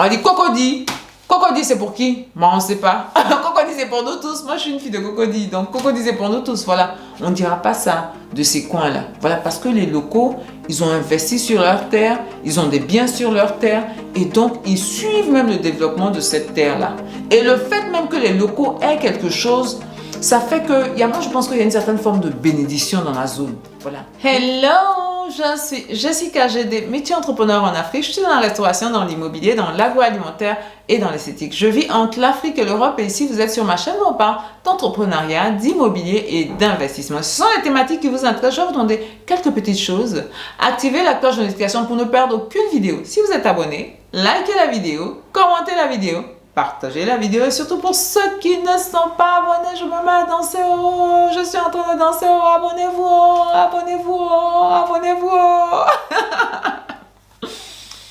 On dit Cocody. Cocody, c'est pour qui? Moi, on ne sait pas. Cocody, c'est pour nous tous. Moi, je suis une fille de Cocody. Donc, Cocody, c'est pour nous tous. Voilà. On ne dira pas ça de ces coins-là. Voilà, parce que les locaux, ils ont investi sur leur terre. Ils ont des biens sur leur terre. Et donc, ils suivent même le développement de cette terre-là. Et le fait même que les locaux aient quelque chose, ça fait que, moi, je pense qu'il y a une certaine forme de bénédiction dans la zone. Voilà. Hello, je suis Jessica GD, métier entrepreneur en Afrique. Je suis dans la restauration, dans l'immobilier, dans l'agroalimentaire et dans l'esthétique. Je vis entre l'Afrique et l'Europe et ici, vous êtes sur ma chaîne où on parle d'entrepreneuriat, d'immobilier et d'investissement. Ce sont les thématiques qui vous intéressent. Je vais vous demander quelques petites choses. Activez la cloche de notification pour ne perdre aucune vidéo. Si vous êtes abonné, likez la vidéo, commentez la vidéo. Partagez la vidéo et surtout pour ceux qui ne sont pas abonnés, je me mets à danser. Oh, je suis en train de danser. Oh, abonnez-vous, oh, abonnez-vous, oh, abonnez-vous. Oh.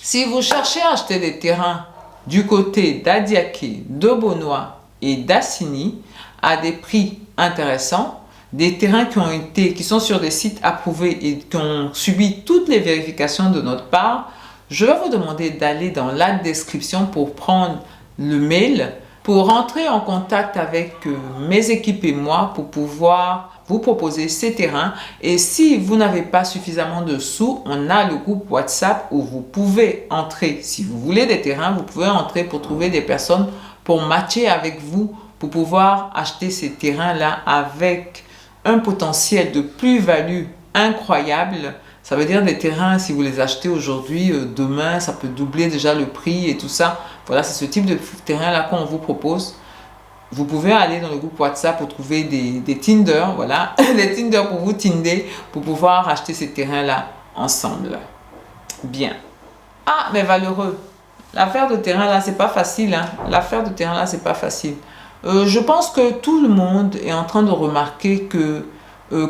Si vous cherchez à acheter des terrains du côté d'Adiaké, de Bonois et d'Assini à des prix intéressants, des terrains qui sont sur des sites approuvés et qui ont subi toutes les vérifications de notre part, je vais vous demander d'aller dans la description pour prendre le mail pour rentrer en contact avec mes équipes et moi pour pouvoir vous proposer ces terrains. Et si vous n'avez pas suffisamment de sous, on a le groupe WhatsApp où vous pouvez entrer. Si vous voulez des terrains, vous pouvez entrer pour trouver des personnes pour matcher avec vous pour pouvoir acheter ces terrains-là avec un potentiel de plus-value incroyable. Ça veut dire des terrains, si vous les achetez aujourd'hui, demain, ça peut doubler déjà le prix et tout ça. Voilà, c'est ce type de terrain-là qu'on vous propose. Vous pouvez aller dans le groupe WhatsApp pour trouver des Tinder, voilà, des Tinder pour vous Tinder, pour pouvoir acheter ces terrains-là ensemble. Bien. Ah, mais valeureux, l'affaire de terrain-là, c'est pas facile. Hein. L'affaire de terrain-là, c'est pas facile. Je pense que tout le monde est en train de remarquer que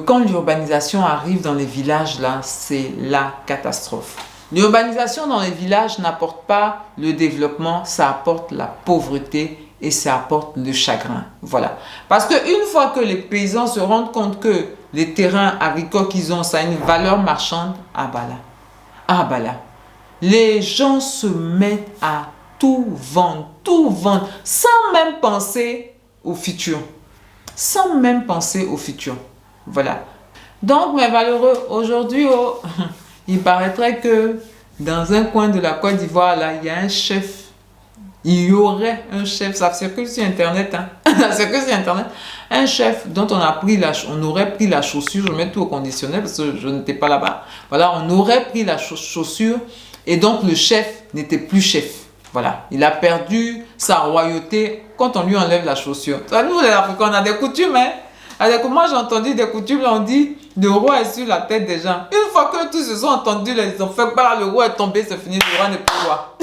quand l'urbanisation arrive dans les villages, là, c'est la catastrophe. L'urbanisation dans les villages n'apporte pas le développement, ça apporte la pauvreté et ça apporte le chagrin. Voilà. Parce qu'une fois que les paysans se rendent compte que les terrains agricoles qu'ils ont, ça a une valeur marchande, ah bah là, les gens se mettent à tout vendre, sans même penser au futur. Sans même penser au futur. Voilà. Donc, mes valeureux, aujourd'hui, il paraîtrait que dans un coin de la Côte d'Ivoire, là, il y a un chef. Il y aurait un chef, ça circule sur Internet, hein. Ça circule sur Internet. Un chef dont on aurait pris la chaussure, je mets tout au conditionnel parce que je n'étais pas là-bas. Voilà, on aurait pris la chaussure et donc le chef n'était plus chef. Voilà, il a perdu sa royauté quand on lui enlève la chaussure. Nous, les Africains, on a des coutumes, hein. Moi, j'ai entendu des coutumes, on dit le roi est sur la tête des gens. Une fois que tous se sont entendus, ils ont fait le roi est tombé, c'est fini, le roi n'est plus roi.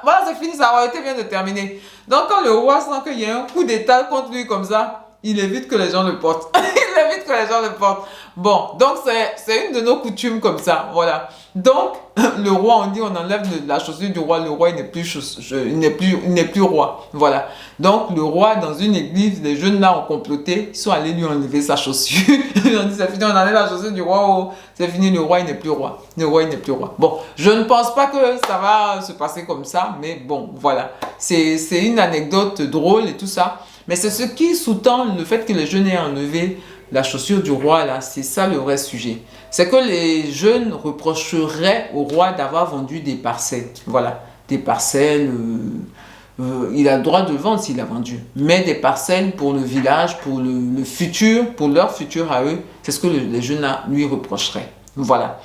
Voilà, c'est fini, sa royauté vient de terminer. Donc, quand le roi sent qu'il y a un coup d'état contre lui comme ça, il évite que les gens le portent. Il évite que les gens le portent. Bon, donc c'est une de nos coutumes comme ça, voilà. Donc, le roi, on dit, on enlève la chaussure du roi, le roi, il n'est plus roi, voilà. Donc, le roi, dans une église, les jeunes là ont comploté, ils sont allés lui enlever sa chaussure. Ils ont dit, c'est fini, on enlève la chaussure du roi, oh, c'est fini, le roi, il n'est plus roi. Le roi, il n'est plus roi. Bon, je ne pense pas que ça va se passer comme ça, mais bon, voilà. C'est une anecdote drôle et tout ça. Mais c'est ce qui sous-tend le fait que les jeunes aient enlevé la chaussure du roi, là, c'est ça le vrai sujet. C'est que les jeunes reprocheraient au roi d'avoir vendu des parcelles. Voilà, des parcelles, il a le droit de vendre s'il a vendu. Mais des parcelles pour le village, pour le futur, pour leur futur à eux, c'est ce que les jeunes lui reprocheraient. Voilà.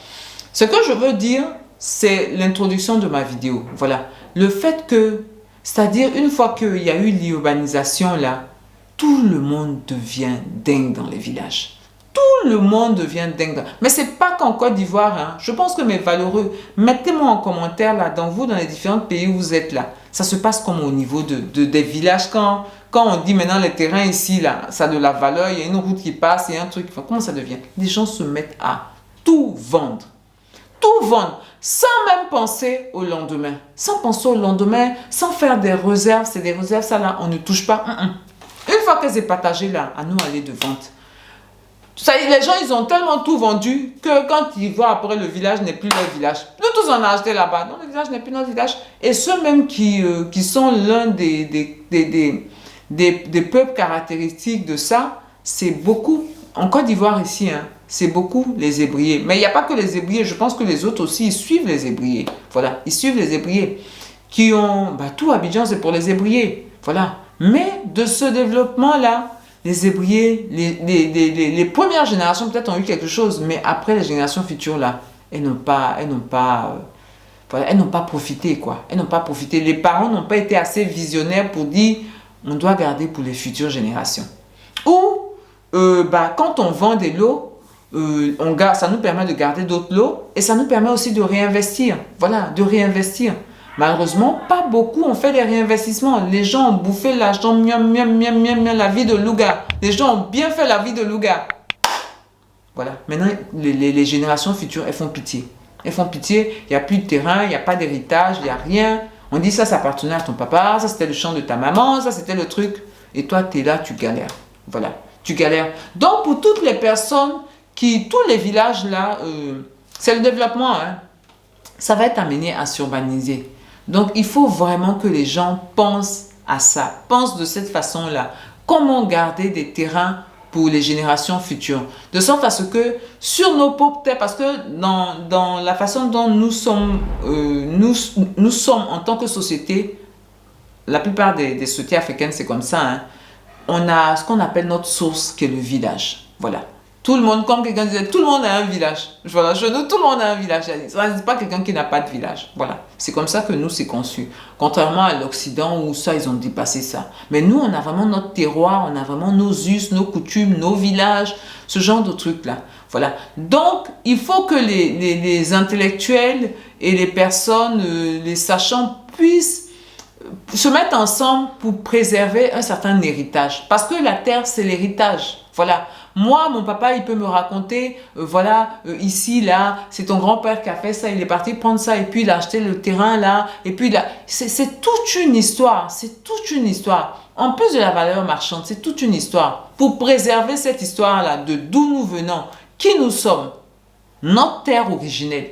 Ce que je veux dire, c'est l'introduction de ma vidéo. Voilà. Le fait que, c'est-à-dire une fois qu'il y a eu l'urbanisation là, tout le monde devient dingue dans les villages. Tout le monde devient dingue. Mais ce n'est pas qu'en Côte d'Ivoire. Hein. Je pense que mes valeureux, mettez-moi en commentaire là, dans les différents pays où vous êtes là. Ça se passe comme au niveau des villages. Quand on dit maintenant les terrains ici, là, ça a de la valeur, il y a une route qui passe, il y a un truc. Enfin, comment ça devient? Les gens se mettent à tout vendre. Tout vendre. Sans même penser au lendemain. Sans penser au lendemain, sans faire des réserves. C'est des réserves, ça là, on ne touche pas. Une fois que c'est partagé là, à nous aller de vente. Ça, les gens, ils ont tellement tout vendu que quand ils voient après, le village n'est plus leur village. Nous tous, on a acheté là-bas. Non, le village n'est plus notre village. Et ceux même qui sont l'un des peuples caractéristiques de ça, c'est beaucoup, en Côte d'Ivoire ici, hein, c'est beaucoup les Hébriers. Mais il n'y a pas que les Hébriers, je pense que les autres aussi, ils suivent les Hébriers. Voilà, ils suivent les Hébriers. Qui ont, tout Abidjan, c'est pour les Hébriers. Voilà. Mais de ce développement-là, les Hébriers, les premières générations peut-être ont eu quelque chose, mais après les générations futures, là, elles n'ont pas profité, quoi. Elles n'ont pas profité. Les parents n'ont pas été assez visionnaires pour dire, on doit garder pour les futures générations. Ou, quand on vend des lots, ça nous permet de garder d'autres lots et ça nous permet aussi de réinvestir. Voilà, de réinvestir. Malheureusement, pas beaucoup ont fait des réinvestissements. Les gens ont bouffé l'argent, la vie de Louga. Les gens ont bien fait la vie de Louga. Voilà. Maintenant, les générations futures, elles font pitié. Elles font pitié. Il n'y a plus de terrain, il n'y a pas d'héritage, il n'y a rien. On dit ça appartenait à ton papa, ça c'était le champ de ta maman, ça c'était le truc. Et toi, tu es là, tu galères. Voilà. Tu galères. Donc, pour toutes les personnes tous les villages là, c'est le développement, hein. Ça va être amené à s'urbaniser. Donc, il faut vraiment que les gens pensent à ça, pensent de cette façon-là. Comment garder des terrains pour les générations futures? De sorte à ce que sur nos pauvres terres, parce que dans la façon dont nous sommes en tant que société, la plupart des sociétés africaines, c'est comme ça, hein. On a ce qu'on appelle notre source, qui est le village. Voilà. Tout le monde, comme quelqu'un disait, tout le monde a un village. Voilà, chez nous, tout le monde a un village. Ça n'est pas quelqu'un qui n'a pas de village. Voilà. C'est comme ça que nous, c'est conçu. Contrairement à l'Occident, où ça, ils ont dépassé ça. Mais nous, on a vraiment notre terroir, on a vraiment nos us, nos coutumes, nos villages, ce genre de trucs-là. Voilà. Donc, il faut que les intellectuels et les personnes, les sachants, puissent se mettre ensemble pour préserver un certain héritage. Parce que la terre, c'est l'héritage. Voilà. Moi, mon papa, il peut me raconter, ici, là, c'est ton grand-père qui a fait ça, il est parti prendre ça, et puis il a acheté le terrain, là, et puis là, c'est toute une histoire, c'est toute une histoire. En plus de la valeur marchande, c'est toute une histoire. Pour préserver cette histoire-là, de d'où nous venons, qui nous sommes, notre terre originelle.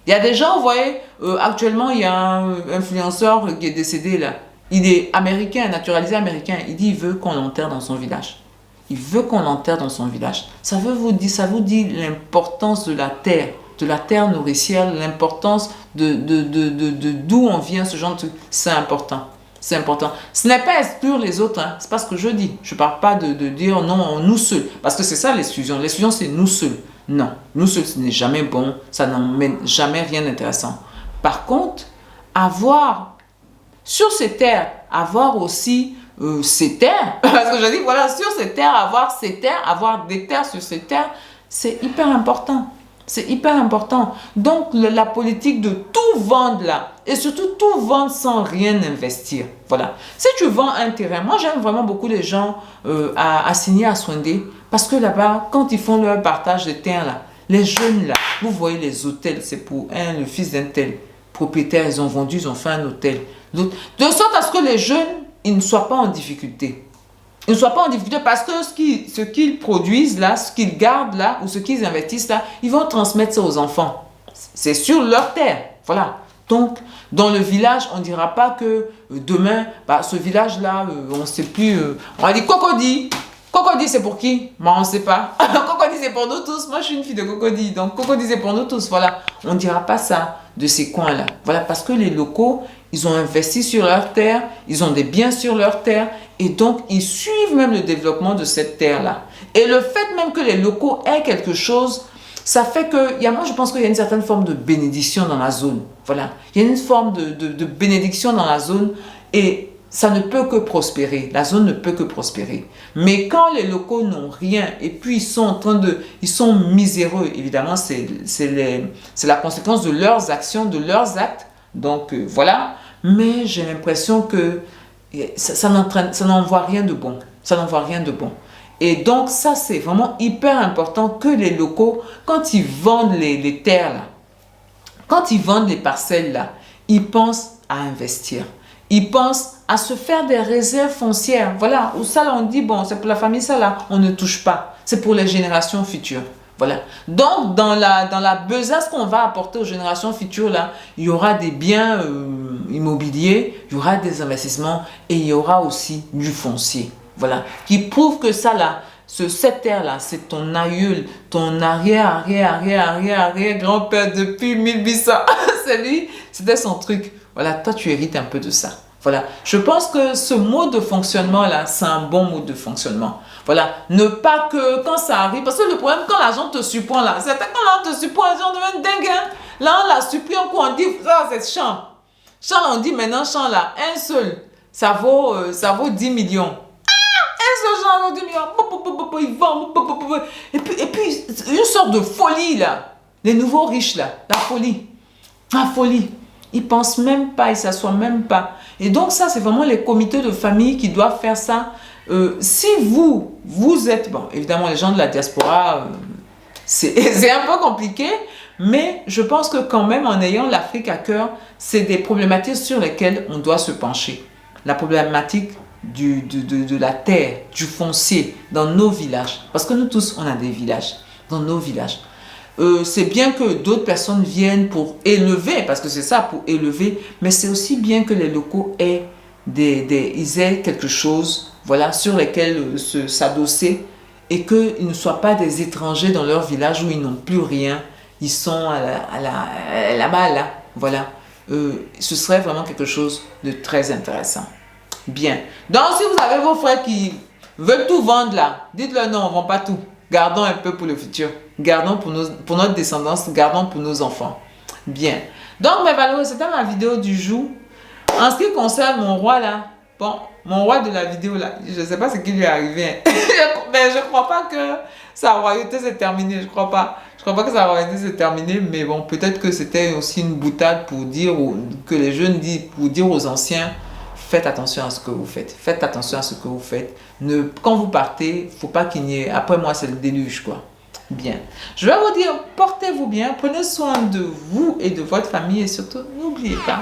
Il y a des gens, vous voyez, actuellement, il y a un influenceur qui est décédé, là. Il est américain, naturalisé américain. Il dit, il veut qu'on l'enterre dans son village. Il veut qu'on l'enterre dans son village. Ça vous dit l'importance de la terre nourricière, l'importance de d'où on vient, ce genre de truc. C'est important. C'est important. Ce n'est pas exclure les autres, hein. C'est pas ce que je dis. Je ne parle pas de dire non, nous seuls. Parce que c'est ça l'exclusion. L'exclusion, c'est nous seuls. Non, nous seuls, ce n'est jamais bon. Ça n'emmène jamais rien d'intéressant. Par contre, sur ces terres, avoir aussi ces terres, parce que je dis, voilà, sur ces terres, avoir des terres sur ces terres, c'est hyper important. C'est hyper important. Donc, la politique de tout vendre là, et surtout tout vendre sans rien investir. Voilà. Si tu vends un terrain, moi j'aime vraiment beaucoup les gens à signer à Swindé, parce que là-bas, quand ils font leur partage de terre là, les jeunes là, vous voyez les hôtels, c'est pour le fils d'un tel propriétaire, ils ont vendu, ils ont fait un hôtel. De sorte à ce que les jeunes, ils ne soient pas en difficulté. Ils ne soient pas en difficulté parce que ce qu'ils produisent là, ce qu'ils gardent là, ou ce qu'ils investissent là, ils vont transmettre ça aux enfants. C'est sur leur terre. Voilà. Donc, dans le village, on ne dira pas que demain, ce village-là, on ne sait plus. On va dire Cocody. Cocody, c'est pour qui? Moi, on ne sait pas. Cocody, c'est pour nous tous. Moi, je suis une fille de Cocody. Donc, Cocody, c'est pour nous tous. Voilà. On ne dira pas ça de ces coins-là. Voilà, parce que les locaux, ils ont investi sur leur terre, ils ont des biens sur leur terre, et donc, ils suivent même le développement de cette terre-là. Et le fait même que les locaux aient quelque chose, ça fait que, moi je pense qu'il y a une certaine forme de bénédiction dans la zone. Voilà. Il y a une forme de bénédiction dans la zone, et ça ne peut que prospérer. La zone ne peut que prospérer. Mais quand les locaux n'ont rien, et puis ils sont miséreux, évidemment, c'est la conséquence de leurs actions, de leurs actes. Donc, voilà. Mais j'ai l'impression que ça n'envoie rien de bon. Ça n'envoie rien de bon. Et donc, ça, c'est vraiment hyper important que les locaux, quand ils vendent les terres, là, quand ils vendent les parcelles, là, ils pensent à investir. Ils pensent à se faire des réserves foncières. Voilà, où ça, là, on dit, bon, c'est pour la famille, ça, là, on ne touche pas. c'est pour les générations futures. Voilà. Donc, dans la besace qu'on va apporter aux générations futures, là, il y aura des biens immobiliers, il y aura des investissements et il y aura aussi du foncier. Voilà. Qui prouve que ça, là, cette terre-là, c'est ton aïeul, ton arrière grand-père depuis 1800. C'est lui, c'était son truc. Voilà, toi, tu hérites un peu de ça. Voilà. Je pense que ce mode de fonctionnement-là, c'est un bon mode de fonctionnement. Voilà. Ne pas que quand ça arrive, parce que le problème, quand l'argent te surprend là, c'est quand l'argent te surprend, les gens deviennent dingues. Hein? Là, on l'a surpris, on dit, ça, c'est champ. Champ, on dit maintenant, champ là, un seul, ça vaut 10 millions. Un seul champ vaut 10 millions. Ils vendent. Et puis, une sorte de folie là. Les nouveaux riches là, la folie. La folie. Ils pensent même pas, ils s'assoient même pas. Et donc ça, c'est vraiment les comités de famille qui doivent faire ça. Si vous êtes, bon, évidemment, les gens de la diaspora, c'est un peu compliqué, mais je pense que quand même, en ayant l'Afrique à cœur, c'est des problématiques sur lesquelles on doit se pencher. La problématique de la terre, du foncier, dans nos villages. Parce que nous tous, on a des villages, dans nos villages. C'est bien que d'autres personnes viennent pour élever, parce que c'est ça, pour élever, mais c'est aussi bien que les locaux aient ils aient quelque chose, voilà, sur lesquels s'adosser et qu'ils ne soient pas des étrangers dans leur village où ils n'ont plus rien, ils sont là-bas, là, voilà. Ce serait vraiment quelque chose de très intéressant. Bien. Donc, si vous avez vos frères qui veulent tout vendre là, dites-leur non, on ne vend pas tout. Gardons un peu pour le futur. Gardons pour notre descendance, gardons pour nos enfants. Bien. Donc, mes valoris, c'était ma vidéo du jour. En ce qui concerne mon roi là, bon, mon roi de la vidéo là, je ne sais pas ce qui lui est arrivé. Mais je ne crois pas que sa royauté s'est terminée. Je ne crois pas. Je ne crois pas que sa royauté s'est terminée. Mais bon, peut-être que c'était aussi une boutade pour dire, que les jeunes disent, pour dire aux anciens, faites attention à ce que vous faites. Faites attention à ce que vous faites. Quand vous partez, il ne faut pas qu'il y ait... Après moi, c'est le déluge, quoi. Bien. Je vais vous dire, portez-vous bien. Prenez soin de vous et de votre famille. Et surtout, n'oubliez pas,